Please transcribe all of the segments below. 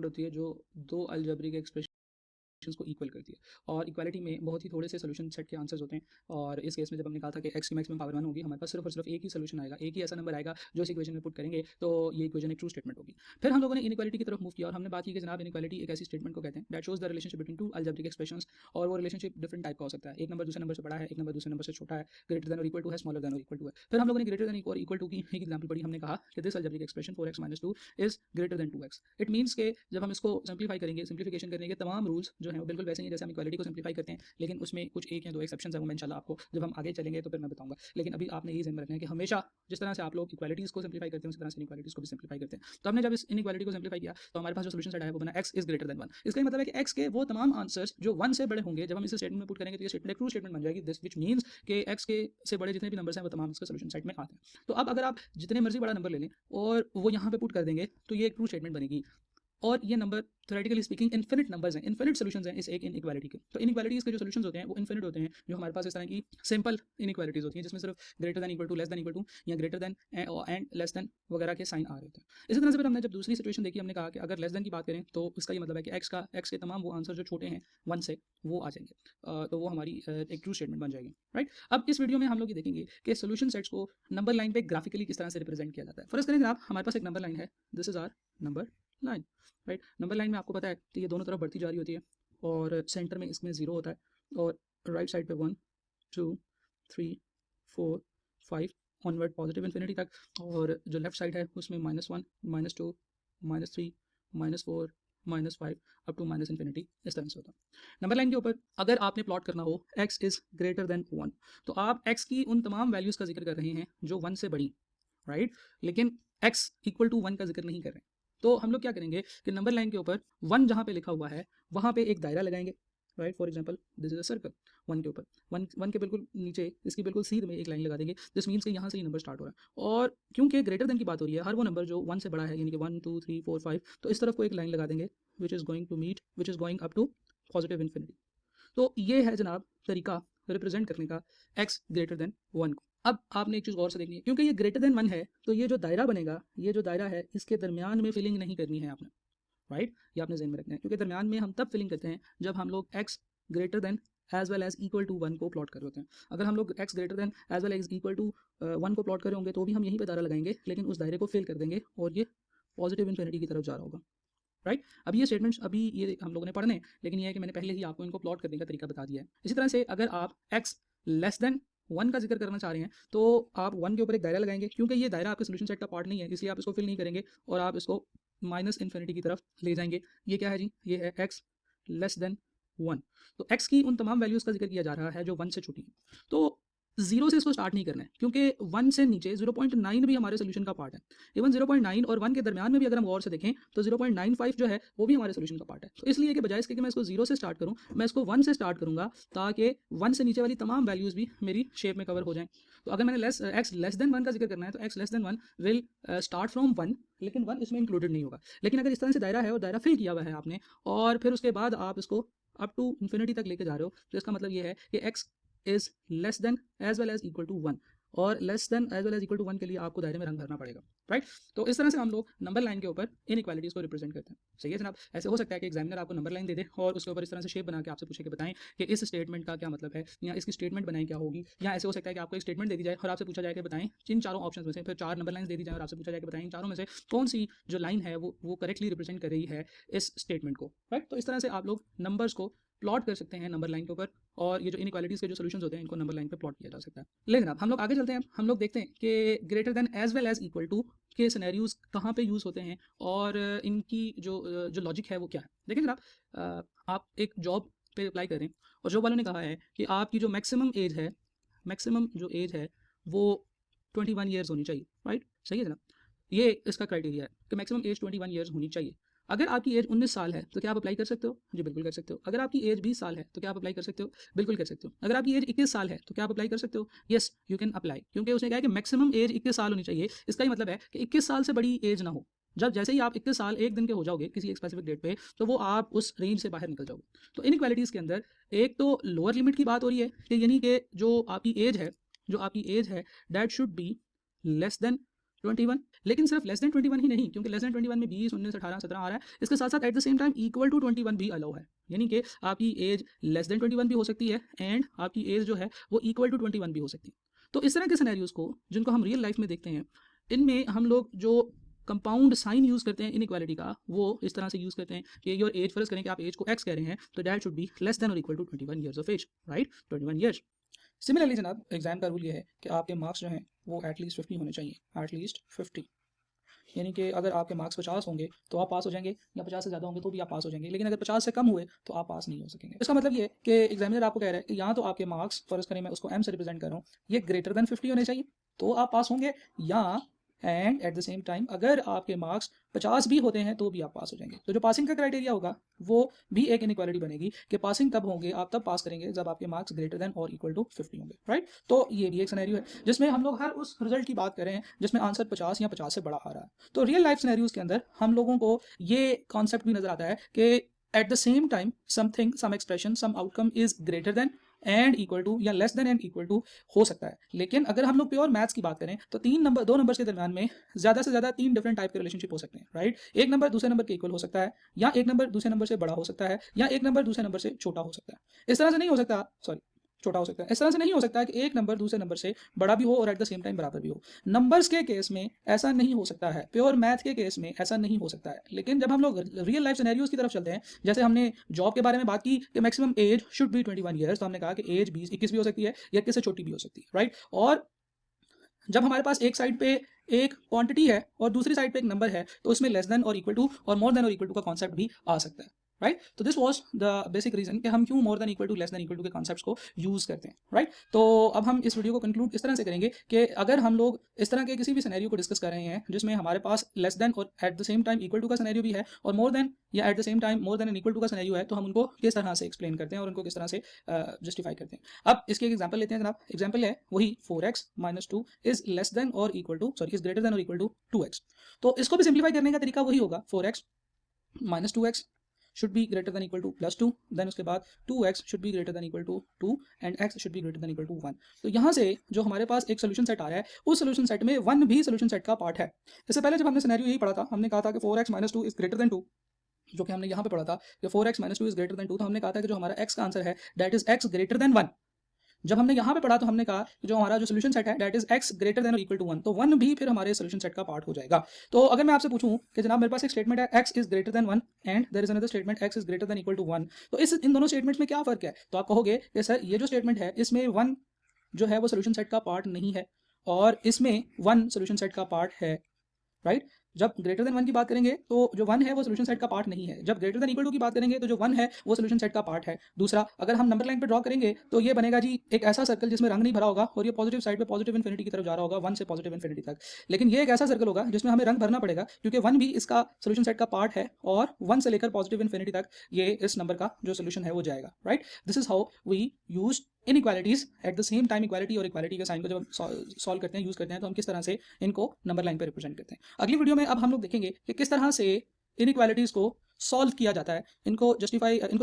Statement होती है जो दो अलजेब्रिक एक्सप्रेशन को इक्वल करती है। और इक्वालिटी में बहुत ही थोड़े से सोल्यूशन सेट के आंसर्स होते हैं। और इस केस में जब हमने कहा था कि x की मैक्सिमम पावर 1 होगी, हमारे पास सिर्फ और सिर्फ एक ही सोल्यूशन आएगा, एक ही ऐसा नंबर आएगा जो इस इक्वेशन में पुट करेंगे तो ये इक्वेशन एक ट्रू स्टेटमेंट होगी। फिर हम लोगों ने इनइक्वालिटी की तरफ मूव किया और हमने बात की कि जनाब इनइक्वालिटी एक ऐसी स्टेटमेंट को कहते हैं that shows the relationship between two algebraic expressions. और वो रिलेशनशिप डिफरेंट टाइप का हो सकता है, एक नंबर दूसरे नंबर से बड़ा है, एक नंबर दूसरे नंबर से छोटा है, ग्रेटर देन और इक्वल टू है, स्मॉलर देन और इक्वल टू है। फिर हम लोगों ने ग्रेटर देन और इक्वल टू की एक एग्जांपल पढ़ी, हमने कहा कि this algebraic expression 4x - 2 is greater then 2x। It means के जब हम इसको सिंप्लीफाई करेंगे, सिंप्लीफिकेशन करने के तमाम रूल्स जो हैं वो बिल्कुल वैसे ही जैसे हम इक्वालिटी को सिंप्लीफाई करते हैं, लेकिन उसमें कुछ एक या दो एक्सेप्शंस हैं, वो मैं इंशाल्लाह आपको जब हम आगे चलेंगे तो फिर मैं बताऊंगा। लेकिन अभी आपने ये ध्यान में रखना है कि हमेशा जिस तरह से आप लोग इक्वालिटीज़ को सिंप्लीफाई करते हैं उसी तरह से इनइक्वालिटीज़ को भी सिंप्लीफाई करते हैं। तो हमने जब इस इनइक्वालिटी को सिंप्लीफाई किया तो हमारे पास जो सोल्यूशन सेट आया वो बना x इज ग्रेटर देन 1। इसका मतलब है कि x के वो तमाम आंसर्स जो 1 से बड़े होंगे जब हम इसे स्टेटमेंट में पुट करेंगे तो ये स्टेटमेंट एक ट्रू स्टेटमेंट बन जाएगी, दिस व्हिच मींस कि x के से बड़े जितने भी नंबर्स हैं वो तमाम इसके सोल्यूशन सेट में आते हैं। तो अब अगर आप जितने मर्जी बड़ा नंबर ले लें और वो यहाँ पे पुट कर देंगे तो ये एक ट्रू स्टेटमेंट बनेगी। और ये number theoretically speaking infinite numbers हैं, इन्फिनिट सॉल्यूशंस हैं इस एक इनइक्वालिटी के। तो इनइक्वालिटीज़ के जो सॉल्यूशंस होते हैं वो इन्फिनिट होते हैं, जो हमारे पास इस तरह की सिंपल इनइक्वालिटीज़ होती हैं जिसमें सिर्फ greater than equal to, less than equal to या greater than and less than वगैरह के साइन आ रहे होते हैं। इसी तरह से फिर हमने जब दूसरी सिचुएशन देखी, हमने कहा कि अगर लेस देन की बात करें तो इसका ये मतलब है कि एक्स के तमाम वो आंसर जो छोटे हैं 1 से वो आ जाएंगे, तो वो हमारी एक ट्रू स्टेटमेंट बन जाएगी, राइट। अब इस वीडियो में हम लोग ये देखेंगे कि सोल्यूशन सेट्स को नंबर लाइन पे ग्राफिकली किस तरह से रिप्रेजेंट किया जाता है। फर्स्ट करें जनाब, हमारे पास एक नंबर लाइन है, this is our number line, right. Number line में आपको पता है कि ये दोनों तरफ बढ़ती जा रही होती है और सेंटर में इसमें 0 होता है और राइट साइड पे 1 2 3 4 5 ऑनवर्ड पॉजिटिव इन्फिनिटी तक, और जो लेफ्ट साइड है उसमें -1 -2 -3 -4 -5 अप टू माइनस इन्फिनिटी, इस तरह से होता है। नंबर लाइन के ऊपर अगर आपने प्लॉट करना हो x इज ग्रेटर देन 1 तो आप x की उन तमाम वैल्यूज़ का जिक्र कर रहे हैं जो 1 से बड़ी, राइट, लेकिन x इक्वल टू 1 का जिक्र नहीं कर रहे हैं। तो हम लोग क्या करेंगे कि नंबर लाइन के ऊपर 1 जहाँ पे लिखा हुआ है वहाँ पे एक दायरा लगाएंगे, right. For example this is a circle, 1 के ऊपर 1 के बिल्कुल नीचे इसकी बिल्कुल सीध में एक लाइन लगा देंगे, दिस मीन्स कि यहाँ से ये नंबर स्टार्ट हो रहा है। और क्योंकि ग्रेटर देन की बात हो रही है, हर वो नंबर जो 1 से बड़ा है यानी कि 1 2 3 4 5, तो इस तरफ को एक लाइन लगा देंगे which is going up to positive infinity. तो ये है जनाब तरीका रिप्रेजेंट करने का x ग्रेटर देन 1 को। अब आपने एक चीज़ गौर से देखनी है, क्योंकि ये ग्रेटर देन 1 है तो ये जो दायरा बनेगा, ये जो दायरा है इसके दरमियान में फिलिंग नहीं करनी है आपने, राइट। ये आपने ज़हन में रखना है, क्योंकि दरमियान में हम तब फिलिंग करते हैं जब हम लोग x greater than as well as equal to 1 को प्लॉट कर रहे होते हैं। अगर हम लोग x greater than as well as equal to 1 को प्लॉट कर रहे होंगे तो भी हम यहीं पर दायरा लगाएंगे, लेकिन उस दायरे को फिल कर देंगे और ये पॉजिटिव इन्फिनिटी की तरफ जा रहा होगा, राइट। अब ये स्टेटमेंट्स अभी ये हम लोगों ने पढ़ने, लेकिन ये है कि मैंने पहले ही आपको इनको प्लॉट करने का तरीका बता दिया है। इसी तरह से अगर आप x लेस देन 1 का जिक्र करना चाह रहे हैं तो आप 1 के ऊपर एक दायरा लगाएंगे, क्योंकि ये दायरा आपके सोल्यूशन सेट का पार्ट नहीं है इसलिए आप इसको फिल नहीं करेंगे और आप इसको माइनस इन्फिनिटी की तरफ ले जाएंगे। ये क्या है जी, ये है x लेस देन 1। तो x की उन तमाम वैल्यूज़ का जिक्र किया जा रहा है जो 1 से छोटी है। तो 0 से इसको स्टार्ट नहीं करना है, क्योंकि 1 से नीचे 0.9 भी हमारे सोल्यूशन का पार्ट है। इवन 0.9 और 1 के दरमियान में भी अगर हम गौर से देखें तो 0.95 जो है वो भी हमारे सोल्यूशन का पार्ट है। तो इसलिए कि बजाय इसके कि मैं इसको 0 से स्टार्ट करूं, मैं इसको 1 से स्टार्ट करूंगा ताकि 1 से नीचे वाली तमाम वैल्यूज़ भी मेरी शेप में कवर हो जाएं। तो अगर मैंने x लेस देन 1 का जिक्र करना है तो x less than 1 will start from 1, लेकिन 1 इसमें इंक्लूडेड नहीं होगा। लेकिन अगर इस तरह से दायरा है और दायरा फिल किया हुआ है आपने और फिर उसके बाद आप इसको अप टू इन्फिनिटी तक लेके जा रहे हो, तो इसका मतलब ये है कि x is less than as well as equal to 1, और less than as well as equal to 1 के लिए आपको दायरे में रंग भरना पड़ेगा, राइट। तो इस तरह से हम लोग नंबर लाइन के ऊपर इनइक्वालिटीज़ को रिप्रेजेंट करते हैं। सही है जनाब। ऐसे हो सकता है कि एग्जामिनर आपको नंबर लाइन दे दे और उसके ऊपर इस तरह से शेप बना के आपसे पूछे कि बताएं कि इस स्टेटमेंट का क्या मतलब है, या इसकी स्टेटमेंट बनाएं क्या होगी। या ऐसे हो सकता है कि आपको एक स्टेटमेंट दे दी जाए और आपसे पूछा जाए कि बताएं इन चारों ऑप्शन में से, फिर 4 नंबर लाइन दे दी जाए और आपसे पूछा जाए कि बताएं इन चारों में से कौन सी जो लाइन है वो करेक्टली रिप्रेजेंट कर रही है इस स्टेटमेंट को, राइट। तो इस तरह से आप लोग नंबर्स को प्लॉट कर सकते हैं नंबर लाइन के ऊपर, और ये जो इनइक्वालिटीज़ के जो सॉल्यूशंस होते हैं इनको नंबर लाइन पे प्लॉट किया जा सकता है। लेकिन अब हम लोग आगे चलते हैं, हम लोग देखते हैं कि greater than as well as equal to के सिनेरियोज कहाँ पे यूज़ होते हैं और इनकी जो लॉजिक है वो क्या है। देखिए जनाब, आप एक जॉब पे अप्लाई करें और जॉब वालों ने कहा है कि आपकी जो मैक्सिमम जो एज है वो 21 ईयर्स होनी चाहिए, राइट। सही है जनाब, ये इसका क्राइटेरिया है कि मैक्सिमम एज 21 ईयर्स होनी चाहिए। अगर आपकी एज 19 साल है तो क्या आप अप्लाई कर सकते हो? जी बिल्कुल कर सकते हो। अगर आपकी एज 20 साल है तो क्या आप अप्लाई कर सकते हो? बिल्कुल कर सकते हो। अगर आपकी एज 21 साल है तो क्या आप अप्लाई कर सकते हो? यस यू कैन अप्लाई, क्योंकि उसने कहा है कि मैक्सिमम एज 21 साल होनी चाहिए। इसका ही मतलब है कि 21 साल से बड़ी एज ना हो। जब जैसे ही आप 21 साल एक दिन के हो जाओगे किसी एक स्पेसिफिक डेट पे, तो वो आप उस रेंज से बाहर निकल जाओगे। तो इनइक्वालिटीज़ के अंदर एक तो लोअर लिमिट की बात हो रही है कि यानी कि जो आपकी एज है that should be less then 21, लेकिन सिर्फ लेस देन 21 ही नहीं, क्योंकि लेस देन 21 में 20, 19, 18, 17 आ रहा है। इसके साथ साथ at the same time equal to 21 भी अलाउ है, यानी कि आपकी एज लेस देन 21 भी हो सकती है एंड आपकी एज जो है वो इक्वल टू 21 भी हो सकती है। तो इस तरह के सिनेरियोज को जिनको हम रियल लाइफ में देखते हैं, इनमें हम लोग जो कंपाउंड साइन यूज़ करते हैं इनइक्वालिटी का, वो इस तरह से यूज़ करते हैं कि योर एज, फर्ज करें कि आप एज को एक्स कह रहे हैं, तो that should be less than और equal to 21 years of age, right, 21 years. Similarly जनाब, एग्जाम का रूल ये है कि आपके मार्क्स जो हैं वो एटलीस्ट 50 होने चाहिए, एटलीस्ट 50, यानी कि अगर आपके मार्क्स 50 होंगे तो आप पास हो जाएंगे, या 50 से ज़्यादा होंगे तो भी आप पास हो जाएंगे, लेकिन अगर 50 से कम हुए तो आप पास नहीं हो सकेंगे। इसका मतलब ये है कि एग्जामिनर आपको कह रहा है कि या तो आपके मार्क्स, फर्ज करें मैं उसको एम से रिप्रेजेंट कर रहा हूँ, ये ग्रेटर देन 50 होने चाहिए तो आप पास होंगे, या and eight the same time अगर आपके मार्क्स 50 भी होते हैं तो भी आप पास हो जाएंगे। तो जो पासिंग का क्राइटेरिया होगा वो भी एक इनइक्वालिटी बनेगी कि पासिंग तब होंगे, आप तब पास करेंगे जब आपके मार्क्स ग्रेटर देन और इक्वल टू 50 होंगे, राइट। तो ये भी एक सिनेरियो है जिसमें हम लोग हर उस रिजल्ट की बात कर रहे हैं जिसमें आंसर 50 या 50 से बड़ा आ रहा है। तो रियल लाइफ सिनेरियोज के अंदर हम लोगों को ये कॉन्सेप्ट भी नजर आता है कि at the same time something, some expression, some outcome is greater than and equal to या less than and equal to हो सकता है। लेकिन अगर हम लोग प्योर मैथ्स की बात करें तो दो नंबर्स के दरमियान में ज़्यादा से ज़्यादा 3 डिफरेंट टाइप के रिलेशनशिप हो सकते हैं, राइट। एक नंबर दूसरे नंबर के इक्वल हो सकता है, या एक नंबर दूसरे नंबर से बड़ा हो सकता है, या एक नंबर दूसरे नंबर से छोटा हो सकता है। इस तरह से नहीं हो सकता, सॉरी, छोटा हो सकता है। इस तरह से नहीं हो सकता कि एक नंबर दूसरे नंबर से बड़ा भी हो और एट द सेम टाइम बराबर भी हो। नंबर्स के केस में ऐसा नहीं हो सकता है, प्योर मैथ के केस में ऐसा नहीं हो सकता है। लेकिन जब हम लोग रियल लाइफ सिनेरियोज की तरफ चलते हैं, जैसे हमने जॉब के बारे में बात की कि maximum age should be 21 years, तो हमने कहा कि एज 21 भी हो सकती है या 21 से छोटी भी हो सकती है, राइट। और जब हमारे पास एक साइड पे एक क्वांटिटी है और दूसरी साइड पे एक नंबर है, तो इसमें लेस देन और इक्वल टू और मोर देन और इक्वल टू का कॉन्सेप्ट भी आ सकता है, राइट। तो this was the basic reason कि हम क्यों more than equal to, less than equal to के कॉन्सेप्ट्स को यूज करते हैं, राइट। तो अब हम इस वीडियो को कंक्लूड इस तरह से करेंगे कि अगर हम लोग इस तरह के किसी भी सिनेरियो को डिस्कस कर रहे हैं जिसमें हमारे पास लेस देन और at the same time equal to का सिनेरियो भी है और मोर देन या at the same time more than and equal to का सिनेरियो है, तो हम उनको किस तरह से एक्सप्लेन करते हैं और उनको किस तरह से जस्टिफाई करते हैं। अब इसके एक एग्जांपल लेते हैं जनाब। एग्जांपल है वही 4x - 2 इज लेस देन और equal to, sorry, is greater than और इक्वल टू 2x। तो इसको भी सिंप्लीफाई करने का तरीका वही होगा, 4x - 2x should be greater than equal to plus 2, then उसके बाद 2x should be greater than equal to 2 and x should be greater than equal to 1। तो यहाँ से जो हमारे पास एक सोल्यूशन सेट आ रहा है, उस सोल्यूशन सेट में 1 भी सोल्यूशन सेट का पार्ट है। इससे पहले जब हमने सिनेरियो यही पढ़ा था, हमने कहा था कि 4x - 2 इज ग्रेटर देन 2, जो कि हमने यहाँ पे पढ़ा था कि 4x - 2 इज ग्रेटर देन 2, तो हमने कहा था कि जो हमारा x का आंसर है that is x greater than 1। जब हमने यहाँ पे पढ़ा तो हमने कहा कि जो हमारा जो सोल्यूशन सेट है that is x greater than और इक्वल टू 1, तो 1 भी फिर हमारे सोल्यूशन सेट का पार्ट हो जाएगा। तो अगर मैं आपसे पूछूं कि जनाब मेरे पास एक स्टेटमेंट है x is greater than 1 and there is another statement x is greater than equal to 1, तो इन दोनों स्टेटमेंट्स में क्या फर्क है? तो आप कहोगे कि सर ये जो स्टेटमेंट है इसमें 1 जो है वो सोल्यूशन सेट का पार्ट नहीं है और इसमें 1 सोल्यूशन सेट का पार्ट है, राइट। जब ग्रेटर देन 1 की बात करेंगे तो जो 1 है वो सोल्यूशन सेट का पार्ट नहीं है। जब ग्रेटर देन इक्वल टू की बात करेंगे तो जो 1 है वो सोल्यूशन सेट का पार्ट है। दूसरा, अगर हम नंबर लाइन पे ड्रॉ करेंगे तो ये बनेगा जी एक ऐसा सर्कल जिसमें रंग नहीं भरा होगा और ये पॉजिटिव साइड पे पॉजिटिव इन्फिनिटी की तरफ जा रहा होगा, 1 से पॉजिटिव इन्फिनिटी तक। लेकिन ये एक ऐसा सर्कल होगा जिसमें हमें रंग भरना पड़ेगा क्योंकि 1 भी इसका सोल्यूशन सेट का पार्ट है और 1 से लेकर पॉजिटिव इन्फिनिटी तक ये इस नंबर का जो सोल्यूशन है वो जाएगा, right. This is how we use inequalities at the same time. Equality और इक्वालिटी के साइन को जब सॉल्व करते हैं, यूज करते हैं, तो हम किस तरह से इनको नंबर लाइन पर रिप्रेजेंट करते हैं। अगली वीडियो में अब हम लोग देखेंगे कि किस तरह से इनइक्वालिटीज को सॉल्व किया जाता है, इनको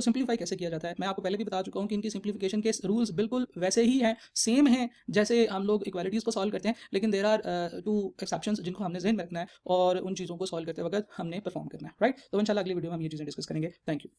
सिंप्लीफाई कैसे किया जाता है। मैं आपको पहले भी बता चुका हूं कि इनकी सिंप्लीफिकेशन के रूल्स बिल्कुल वैसे ही हैं, सेम हैं जैसे हम लोग इक्वालिटीज को सॉल्व करते हैं, लेकिन देयर आर 2 एक्सेप्शंस जिनको हमने ज़हन में रखना है और उन चीज़ों को सॉल्व करते वक्त हमने परफॉर्म करना है, राइट। तो इंशाल्लाह अगली वीडियो में हम ये चीज़ें डिस्कस करेंगे। Thank you.